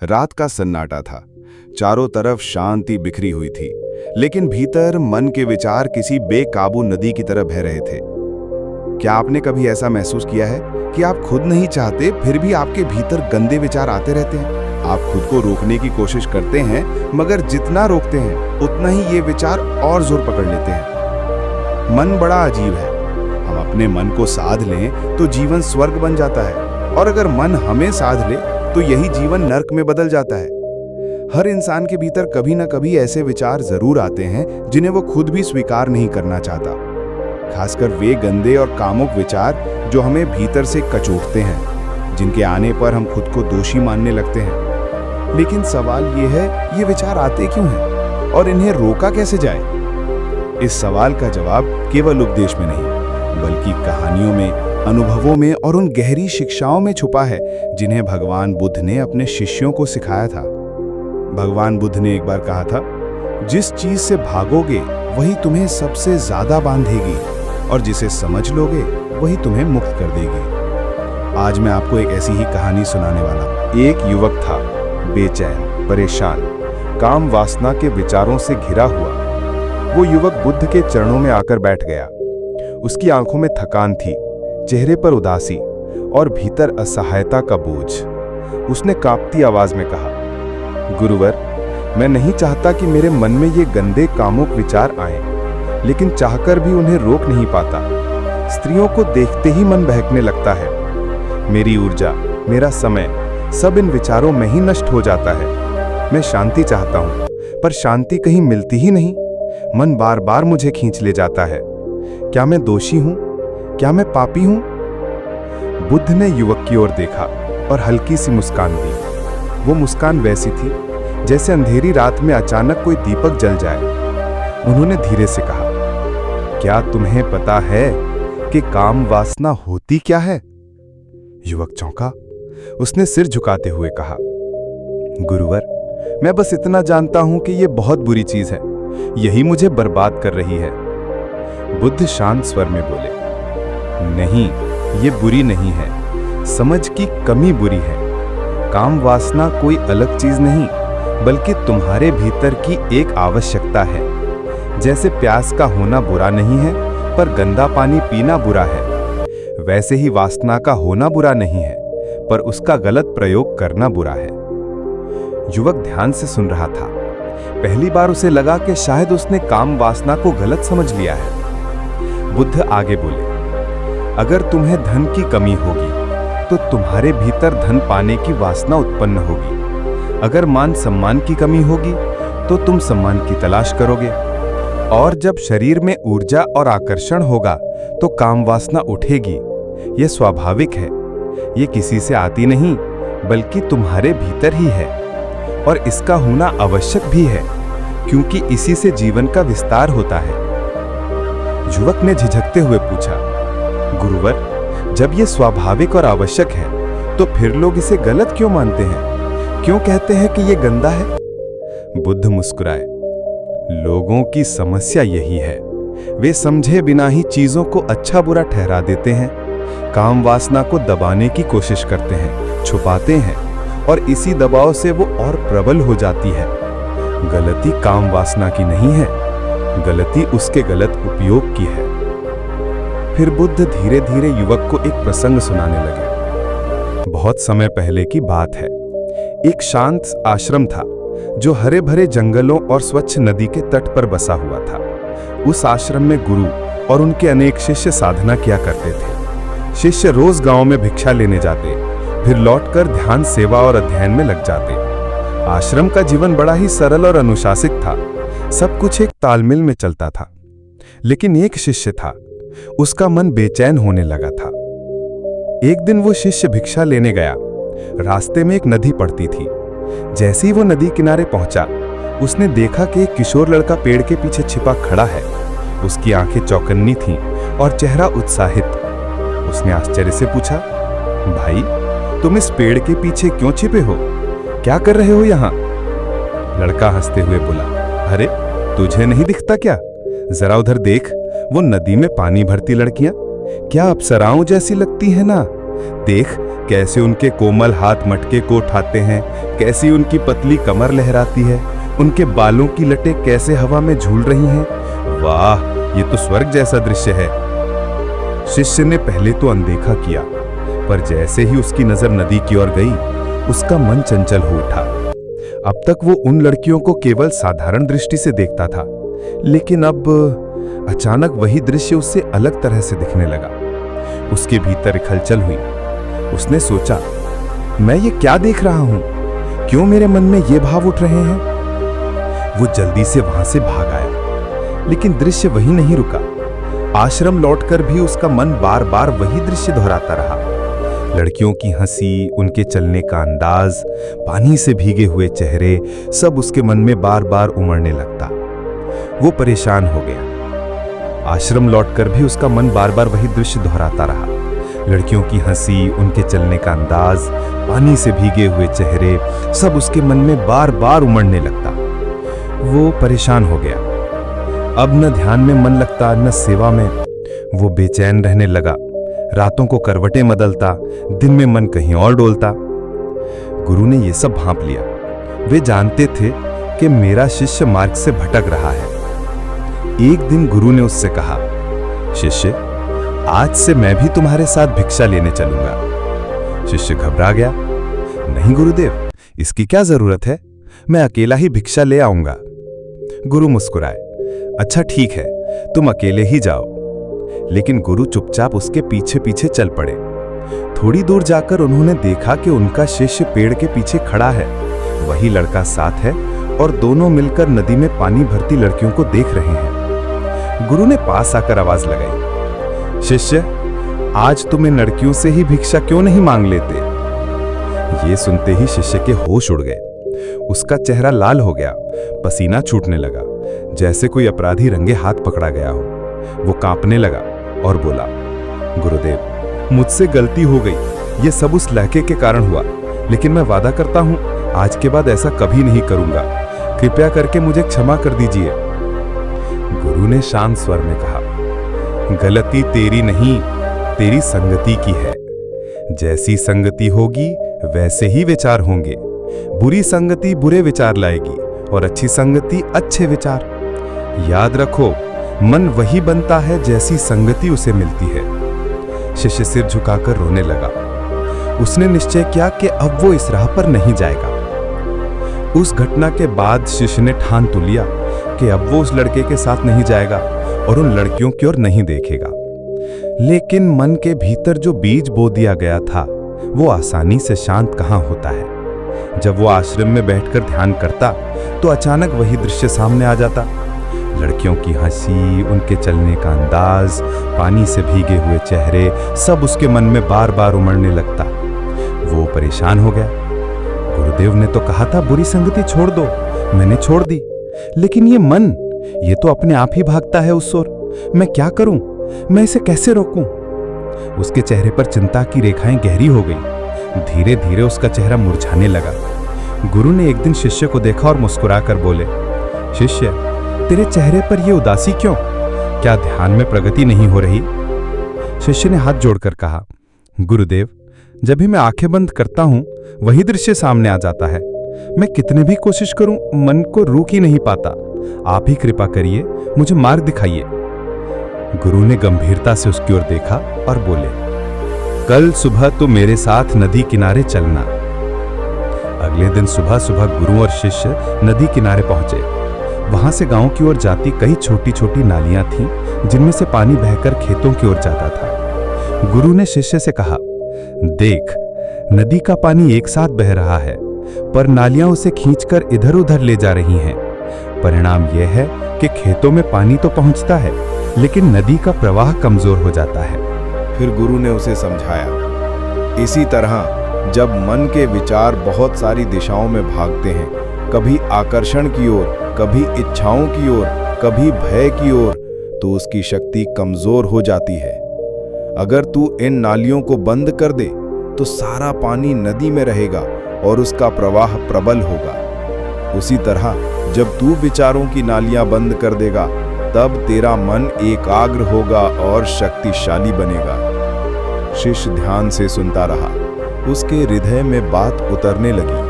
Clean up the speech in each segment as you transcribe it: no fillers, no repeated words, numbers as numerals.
रात का सन्नाटा था। चारों तरफ शांति बिखरी हुई थी, लेकिन भीतर मन के विचार किसी बेकाबू नदी की तरह बह रहे थे। क्या आपने कभी ऐसा महसूस किया है कि आप खुद नहीं चाहते, फिर भी आपके भीतर गंदे विचार आते रहते हैं? आप खुद को रोकने की कोशिश करते हैं, मगर जितना रोकते हैं उतना ही ये विचार और जोर पकड़ लेते हैं। मन बड़ा अजीब है। हम अपने मन को साध लें तो जीवन स्वर्ग बन जाता है, और अगर मन हमें साध ले तो यही जीवन नर्क में बदल जाता है। हर इंसान के भीतर कभी ना कभी ऐसे विचार जरूर आते हैं जिन्हें वो खुद भी स्वीकार नहीं करना चाहता। खासकर वे गंदे और कामुक विचार जो हमें भीतर से कचोटते हैं, जिनके आने पर हम खुद को दोषी मानने लगते हैं। लेकिन सवाल ये है, ये विचार आते क्यों हैं और इन्हें रोका कैसे जाए? इस सवाल का जवाब केवल उपदेश में नहीं, बल्कि कहानियों में, अनुभवों में और उन गहरी शिक्षाओं में छुपा है जिन्हें भगवान बुद्ध ने अपने शिष्यों को सिखाया था। भगवान बुद्ध ने एक बार कहा था, जिस चीज से भागोगे वही तुम्हें सबसे ज्यादा बांधेगी, और जिसे समझ लोगे वही तुम्हें मुक्त कर देगी। आज मैं आपको एक ऐसी ही कहानी सुनाने वाला हूं। एक युवक था, बेचैन, परेशान, काम वासना के विचारों से घिरा हुआ। वो युवक बुद्ध के चरणों में आकर बैठ गया। उसकी आंखों में थकान थी, चेहरे पर उदासी और भीतर असहायता का बोझ। उसने कांपती आवाज में कहा, गुरुवर, मैं नहीं चाहता कि मेरे मन में ये गंदे कामुक विचार आएं, लेकिन चाहकर भी उन्हें रोक नहीं पाता। स्त्रियों को देखते ही मन बहकने लगता है। मेरी ऊर्जा, मेरा समय सब इन विचारों में ही नष्ट हो जाता है। मैं शांति चाहता हूं, पर शांति कहीं मिलती ही नहीं। मन बार बार मुझे खींच ले जाता है। क्या मैं दोषी हूं? क्या मैं पापी हूं? बुद्ध ने युवक की ओर देखा और हल्की सी मुस्कान दी। वो मुस्कान वैसी थी जैसे अंधेरी रात में अचानक कोई दीपक जल जाए। उन्होंने धीरे से कहा, क्या तुम्हें पता है कि काम वासना होती क्या है? युवक चौंका। उसने सिर झुकाते हुए कहा, गुरुवर, मैं बस इतना जानता हूं कि यह बहुत बुरी चीज है। यही मुझे बर्बाद कर रही है। बुद्ध शांत स्वर में बोले, नहीं, ये बुरी नहीं है, समझ की कमी बुरी है। काम वासना कोई अलग चीज नहीं, बल्कि तुम्हारे भीतर की एक आवश्यकता है। जैसे प्यास का होना बुरा नहीं है, पर गंदा पानी पीना बुरा है, वैसे ही वासना का होना बुरा नहीं है, पर उसका गलत प्रयोग करना बुरा है। युवक ध्यान से सुन रहा था। पहली बार उसे लगा कि शायद उसने काम वासना को गलत समझ लिया है। बुद्ध आगे बोले, अगर तुम्हें धन की कमी होगी तो तुम्हारे भीतर धन पाने की वासना उत्पन्न होगी। अगर मान सम्मान की कमी होगी तो तुम सम्मान की तलाश करोगे। और जब शरीर में ऊर्जा और आकर्षण होगा तो काम वासना उठेगी। यह स्वाभाविक है। ये किसी से आती नहीं, बल्कि तुम्हारे भीतर ही है, और इसका होना आवश्यक भी है, क्योंकि इसी से जीवन का विस्तार होता है। युवक ने झिझकते हुए पूछा, गुरुवर, जब ये स्वाभाविक और आवश्यक है तो फिर लोग इसे गलत क्यों मानते हैं? क्यों कहते हैं कि ये गंदा है? बुद्ध मुस्कुराए, लोगों की समस्या यही है, वे समझे बिना ही चीजों को अच्छा बुरा ठहरा देते हैं। काम वासना को दबाने की कोशिश करते हैं, छुपाते हैं, और इसी दबाव से वो और प्रबल हो जाती है। गलती काम वासना की नहीं है, गलती उसके गलत उपयोग की है। फिर बुद्ध धीरे धीरे युवक को एक प्रसंग सुनाने लगे। बहुत समय पहले की बात है। एक शांत आश्रम था जो हरे भरे जंगलों और स्वच्छ नदी के तट पर बसा हुआ था। उस आश्रम में गुरु और उनके अनेक शिष्य साधना किया करते थे। शिष्य रोज गांव में भिक्षा लेने जाते, फिर लौटकर ध्यान, सेवा और अध्ययन में लग जाते। आश्रम का जीवन बड़ा ही सरल और अनुशासित था। सब कुछ एक तालमेल में चलता था। लेकिन एक शिष्य था, उसका मन बेचैन होने लगा था। एक दिन वो शिष्य भिक्षा लेने गया। रास्ते में एक नदी पड़ती थी। जैसे ही वो नदी किनारे पहुंचा, उसने देखा कि एक किशोर लड़का पेड़ के पीछे छिपा खड़ा है। उसकी आंखें चौकन्नी थीं और चेहरा उत्साहित। उसने आश्चर्य से पूछा, भाई, तुम इस पेड़ के पीछे क्यों छिपे हो? क्या कर रहे हो यहाँ? लड़का हंसते हुए बोला, अरे, तुझे नहीं दिखता क्या? जरा उधर देख, वो नदी में पानी भरती लड़कियां क्या अप्सराओं जैसी लगती हैं ना? देख कैसे उनके कोमल हाथ मटके को उठाते हैं, कैसी उनकी पतली कमर लहराती है, उनके बालों की लटें कैसे हवा में झूल रही हैं। वाह, ये तो स्वर्ग जैसा दृश्य है। शिष्य ने पहले तो अनदेखा किया, पर जैसे ही उसकी नजर नदी की ओर गई, उसका मन चंचल हो उठा। अब तक वो उन लड़कियों को केवल साधारण दृष्टि से देखता था, लेकिन अब अचानक वही दृश्य उससे अलग तरह से दिखने लगा। उसके भीतर एक हलचल हुई। उसने सोचा, मैं ये क्या देख रहा हूं? क्यों मेरे मन में ये भाव उठ रहे हैं? वो जल्दी से वहां से भाग आया, लेकिन दृश्य वही नहीं रुका। आश्रम लौटकर भी उसका मन बार बार वही दृश्य दोहराता रहा। लड़कियों की हंसी, उनके चलने का अंदाज, पानी से भीगे हुए चेहरे, सब उसके मन में बार बार उमड़ने लगता। वो परेशान हो गया। आश्रम लौटकर भी उसका मन बार बार वही दृश्य दोहराता रहा। लड़कियों की हंसी, उनके चलने का अंदाज, पानी से भीगे हुए चेहरे, सब उसके मन में बार बार उमड़ने लगता। वो परेशान हो गया। अब न ध्यान में मन लगता, न सेवा में। वो बेचैन रहने लगा। रातों को करवटें बदलता, दिन में मन कहीं और डोलता। गुरु ने ये सब भांप लिया। वे जानते थे कि मेरा शिष्य मार्ग से भटक रहा है। एक दिन गुरु ने उससे कहा, शिष्य, आज से मैं भी तुम्हारे साथ भिक्षा लेने चलूंगा। शिष्य घबरा गया। नहीं गुरुदेव, इसकी क्या जरूरत है? मैं अकेला ही भिक्षा ले आऊंगा। गुरु मुस्कुराए। अच्छा ठीक है, तुम अकेले ही जाओ। लेकिन गुरु चुपचाप उसके पीछे पीछे चल पड़े। थोड़ी दूर जाकर उन्होंने देखा कि उनका शिष्य पेड़ के पीछे खड़ा है। वही लड़का साथ है और दोनों मिलकर नदी में पानी भरती लड़कियों को देख रहे हैं। गुरु ने पास आकर आवाज लगाई, शिष्य, आज तुम इन लड़कियों से ही भिक्षा क्यों नहीं मांग लेते? ये सुनते ही शिष्य के होश उड़ गए। उसका चेहरा लाल हो गया, पसीना छूटने लगा, जैसे कोई अपराधी रंगे हाथ पकड़ा गया हो। वो कांपने लगा और बोला, गुरुदेव, मुझसे गलती हो गई। ये सब उस लड़के के कारण हुआ, लेकिन मैं वादा करता हूं आज के बाद ऐसा कभी नहीं करूंगा। कृपया करके मुझे क्षमा कर दीजिए। गुरु ने शांत स्वर में कहा, गलती तेरी नहीं, तेरी संगति की है। जैसी संगति होगी वैसे ही विचार होंगे। बुरी संगति बुरे विचार लाएगी और अच्छी संगति अच्छे विचार। याद रखो, मन वही बनता है जैसी संगति उसे मिलती है। शिष्य सिर झुकाकर रोने लगा। उसने निश्चय किया कि अब वो इस राह पर नहीं जाएगा। उस घटना के बाद शिष्य ने ठान तो लिया कि अब वो उस लड़के के साथ नहीं जाएगा और उन लड़कियों की ओर नहीं देखेगा। लेकिन मन के भीतर जो बीज बो दिया गया था, वो आसानी से शांत कहाँ होता है। जब वो आश्रम में बैठकर ध्यान करता तो अचानक वही दृश्य सामने आ जाता। लड़कियों की हंसी, उनके चलने का अंदाज, पानी से भीगे हुए चेहरे, सब उसके मन में बार बार उमड़ने लगता। वो परेशान हो गया। गुरुदेव ने तो कहा था बुरी संगति छोड़ दो, मैंने छोड़ दी। लेकिन ये मन, ये तो अपने आप ही भागता है उस ओर। मैं क्या करूं? मैं इसे कैसे रोकूं? उसके चेहरे पर चिंता की रेखाएं गहरी हो गई। धीरे धीरे उसका चेहरा मुरझाने लगा। गुरु ने एक दिन शिष्य को देखा और मुस्कुराकर बोले, शिष्य, तेरे चेहरे पर यह उदासी क्यों? क्या ध्यान में प्रगति नहीं हो रही? शिष्य ने हाथ जोड़कर कहा, गुरुदेव, जब भी मैं आंखें बंद करता हूं वही दृश्य सामने आ जाता है। मैं कितने भी कोशिश करूं, मन को रोक ही नहीं पाता। आप ही कृपा करिए, मुझे मार्ग दिखाइए। गुरु ने गंभीरता से उसकी ओर देखा और बोले, कल सुबह तो मेरे साथ नदी किनारे चलना। अगले दिन सुबह सुबह गुरु और शिष्य नदी किनारे पहुंचे। वहां से गांव की ओर जाती कई छोटी छोटी नालियां थीं, जिनमें से पानी बहकर खेतों की ओर जाता था। गुरु ने शिष्य से कहा, देख, नदी का पानी एक साथ बह रहा है, पर नालियां उसे खींचकर इधर उधर ले जा रही हैं। परिणाम यह है कि खेतों में पानी तो पहुंचता है, लेकिन नदी का प्रवाह कमजोर हो जाता है। फिर गुरु ने उसे समझाया, इसी तरह जब मन के विचार बहुत सारी दिशाओं में भागते हैं, कभी आकर्षण की ओर, कभी इच्छाओं की ओर, कभी भय की ओर, तो उसकी शक्ति कमजोर हो जाती है। अगर तू इन नालियों को बंद कर दे तो सारा पानी नदी में रहेगा और उसका प्रवाह प्रबल होगा। उसी तरह जब तू विचारों की नालियां बंद कर देगा, तब तेरा मन एकाग्र होगा और शक्तिशाली बनेगा। शिष्य ध्यान से सुनता रहा। उसके हृदय में बात उतरने लगी।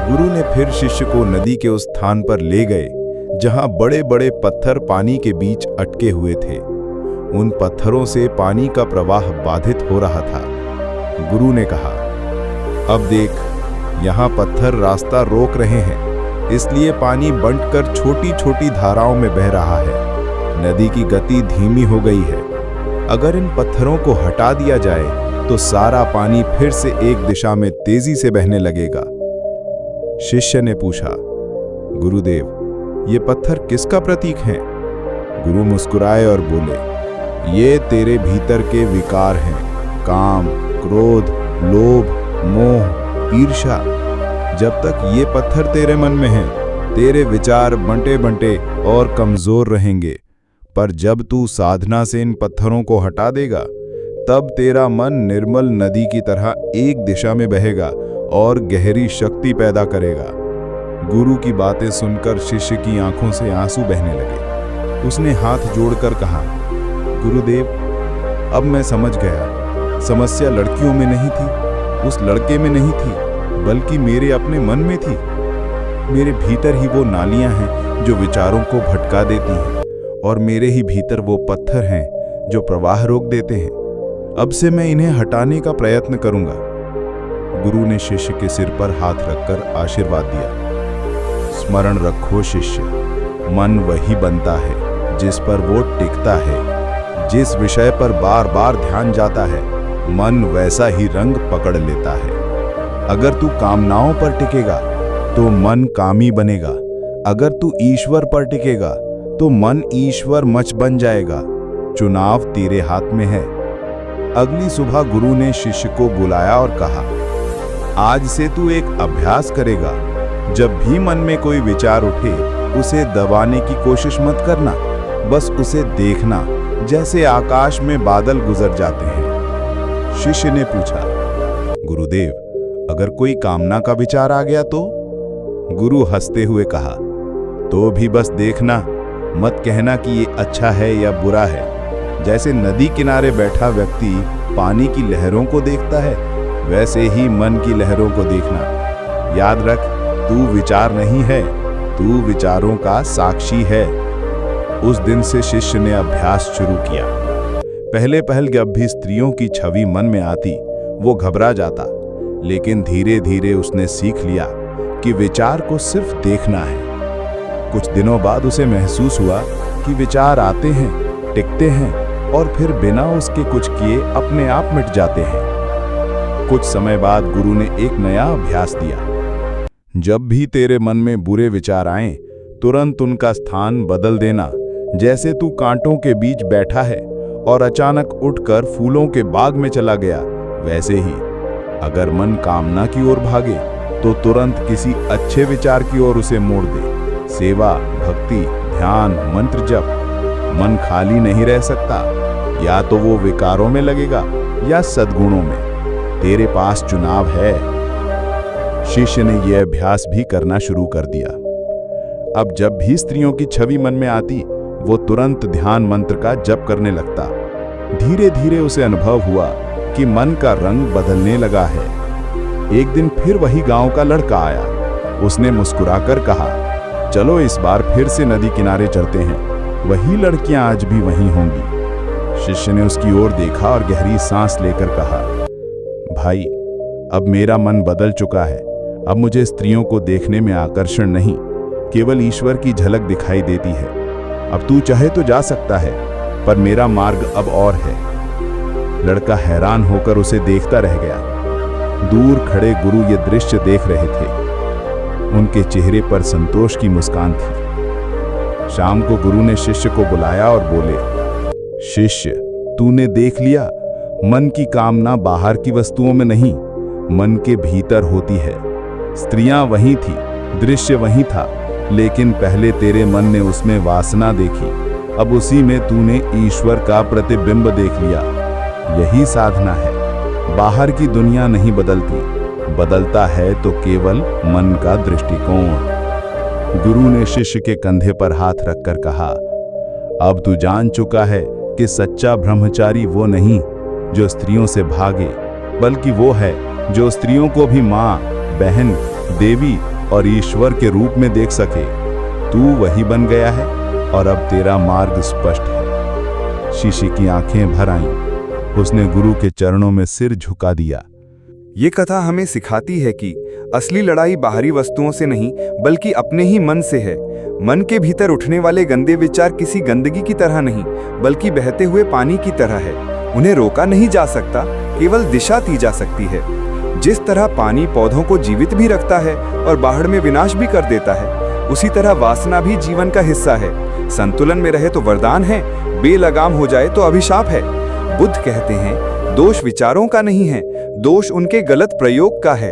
गुरु ने फिर शिष्य को नदी के उस स्थान पर ले गए जहां बड़े बड़े पत्थर पानी के बीच अटके हुए थे। उन पत्थरों से पानी का प्रवाह बाधित हो रहा था। गुरु ने कहा, अब देख, यहाँ पत्थर रास्ता रोक रहे हैं, इसलिए पानी बंटकर छोटी छोटी धाराओं में बह रहा है। नदी की गति धीमी हो गई है। अगर इन पत्थरों को हटा दिया जाए तो सारा पानी फिर से एक दिशा में तेजी से बहने लगेगा। शिष्य ने पूछा, गुरुदेव, ये पत्थर किसका प्रतीक हैं? गुरु मुस्कुराए और बोले, ये तेरे भीतर के विकार हैं, काम, क्रोध, लोभ, मोह, ईर्ष्या। जब तक ये पत्थर तेरे मन में हैं, तेरे विचार बंटे बंटे और कमजोर रहेंगे। पर जब तू साधना से इन पत्थरों को हटा देगा, तब तेरा मन निर्मल नदी की तरह एक दिशा में बहेगा और गहरी शक्ति पैदा करेगा। गुरु की बातें सुनकर शिष्य की आंखों से आंसू बहने लगे। उसने हाथ जोड़कर कहा, गुरुदेव, अब मैं समझ गया। समस्या लड़कियों में नहीं थी, उस लड़के में नहीं थी, बल्कि मेरे अपने मन में थी। मेरे भीतर ही वो नालियां हैं जो विचारों को भटका देती हैं, और मेरे ही भीतर वो पत्थर हैं जो प्रवाह रोक देते हैं। अब से मैं इन्हें हटाने का प्रयत्न करूंगा। गुरु ने शिष्य के सिर पर हाथ रखकर आशीर्वाद दिया। स्मरण रखो शिष्य, मन वही बनता है जिस पर वो टिकता है। जिस विषय पर बार बार ध्यान जाता है, मन वैसा ही रंग पकड़ लेता है। अगर तू कामनाओं पर टिकेगा तो मन कामी बनेगा। अगर तू ईश्वर पर टिकेगा तो मन ईश्वर मच बन जाएगा। चुनाव तेरे हाथ में है। अगली सुबह गुरु ने शिष्य को बुलाया और कहा, आज से तू एक अभ्यास करेगा। जब भी मन में कोई विचार उठे, उसे दबाने की कोशिश मत करना, बस उसे देखना, जैसे आकाश में बादल गुजर जाते हैं। शिष्य ने पूछा, गुरुदेव, अगर कोई कामना का विचार आ गया तो? गुरु हंसते हुए कहा, तो भी बस देखना, मत कहना कि ये अच्छा है या बुरा है। जैसे नदी किनारे बैठा व्यक्ति पानी की लहरों को देखता है, वैसे ही मन की लहरों को देखना। याद रख, तू विचार नहीं है, तू विचारों का साक्षी है। उस दिन से शिष्य ने अभ्यास शुरू किया। पहले जब भी स्त्रियों की छवि मन में आती, वो घबरा जाता, लेकिन धीरे धीरे उसने सीख लिया कि विचार को सिर्फ देखना है। कुछ दिनों बाद उसे महसूस हुआ कि विचार आते हैं, टिकते हैं और फिर बिना उसके कुछ किए अपने आप मिट जाते हैं। कुछ समय बाद गुरु ने एक नया अभ्यास दिया। जब भी तेरे मन में बुरे विचार आएं, तुरंत उनका स्थान बदल देना। जैसे तू कांटों के बीच बैठा है और अचानक उठकर फूलों के बाग में चला गया, वैसे ही अगर मन कामना की ओर भागे तो तुरंत किसी अच्छे विचार की ओर उसे मोड़ दे। सेवा, भक्ति, ध्यान, मंत्र जप। मन खाली नहीं रह सकता, या तो वो विकारों में लगेगा या सद्गुणों में। तेरे पास चुनाव है। शिष्य ने यह अभ्यास भी करना शुरू कर दिया। अब जब भी स्त्रियों की छवि मन में आती, वो तुरंत ध्यान मंत्र का जप करने लगता। धीरे धीरे उसे अनुभव हुआ कि मन का रंग बदलने लगा है। एक दिन फिर वही गांव का लड़का आया। उसने मुस्कुराकर कहा, चलो इस बार फिर से नदी किनारे चलते हैं। वही लड़कियां आज भी वहीं होंगी। शिष्य ने उसकी ओर देखा और गहरी सांस लेकर कहा, भाई, अब मेरा मन बदल चुका है। अब मुझे स्त्रियों को देखने में आकर्षण नहीं, केवल ईश्वर की झलक दिखाई देती है। अब तू चाहे तो जा सकता है, पर मेरा मार्ग अब और है। लड़का हैरान होकर उसे देखता रह गया। दूर खड़े गुरु ये दृश्य देख रहे थे। उनके चेहरे पर संतोष की मुस्कान थी। शाम को गुरु ने शिष्य को बुलाया और बोले, शिष्य, तूने देख लिया, मन की कामना बाहर की वस्तुओं में नहीं, मन के भीतर होती है। स्त्रियां वहीं थी, दृश्य वहीं था, लेकिन पहले तेरे मन ने उसमें वासना देखी। अब उसी में तूने ईश्वर का प्रतिबिंब देख लिया। यही साधना है। बाहर की दुनिया नहीं बदलती, बदलता है तो केवल मन का दृष्टिकोण। गुरु ने शिष्य के कंधे पर हाथ रखकर कहा, अब तू जान चुका है कि सच्चा ब्रह्मचारी वो नहीं जो स्त्रियों से भागे, बल्कि वो है जो स्त्रियों को भी माँ, बहन, देवी और ईश्वर के रूप में देख सके। तू वही बन गया है और अब तेरा मार्ग स्पष्ट है। शिशि की आंखें भर आईं। उसने गुरु के चरणों में सिर झुका दिया। ये कथा हमें सिखाती है कि असली लड़ाई बाहरी वस्तुओं से नहीं बल्कि अपने ही मन से है। मन के भीतर उठने वाले गंदे विचार किसी गंदगी की तरह नहीं बल्कि बहते हुए पानी की तरह है। उन्हें रोका नहीं जा सकता, केवल दिशा दी जा सकती है। जिस तरह पानी पौधों को जीवित भी रखता है और बाढ़ में विनाश भी कर देता है, उसी तरह वासना भी जीवन का हिस्सा है। संतुलन में रहे तो वरदान है, बेलगाम हो जाए तो अभिशाप है। बुद्ध कहते हैं, दोष विचारों का नहीं है, दोष उनके गलत प्रयोग का है।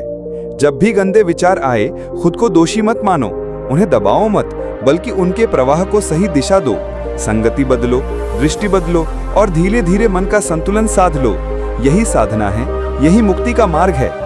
जब भी गंदे विचार आए, खुद को दोषी मत मानो, उन्हें दबाओ मत, बल्कि उनके प्रवाह को सही दिशा दो। संगति बदलो, दृष्टि बदलो और धीरे धीरे मन का संतुलन साध लो। यही साधना है, यही मुक्ति का मार्ग है।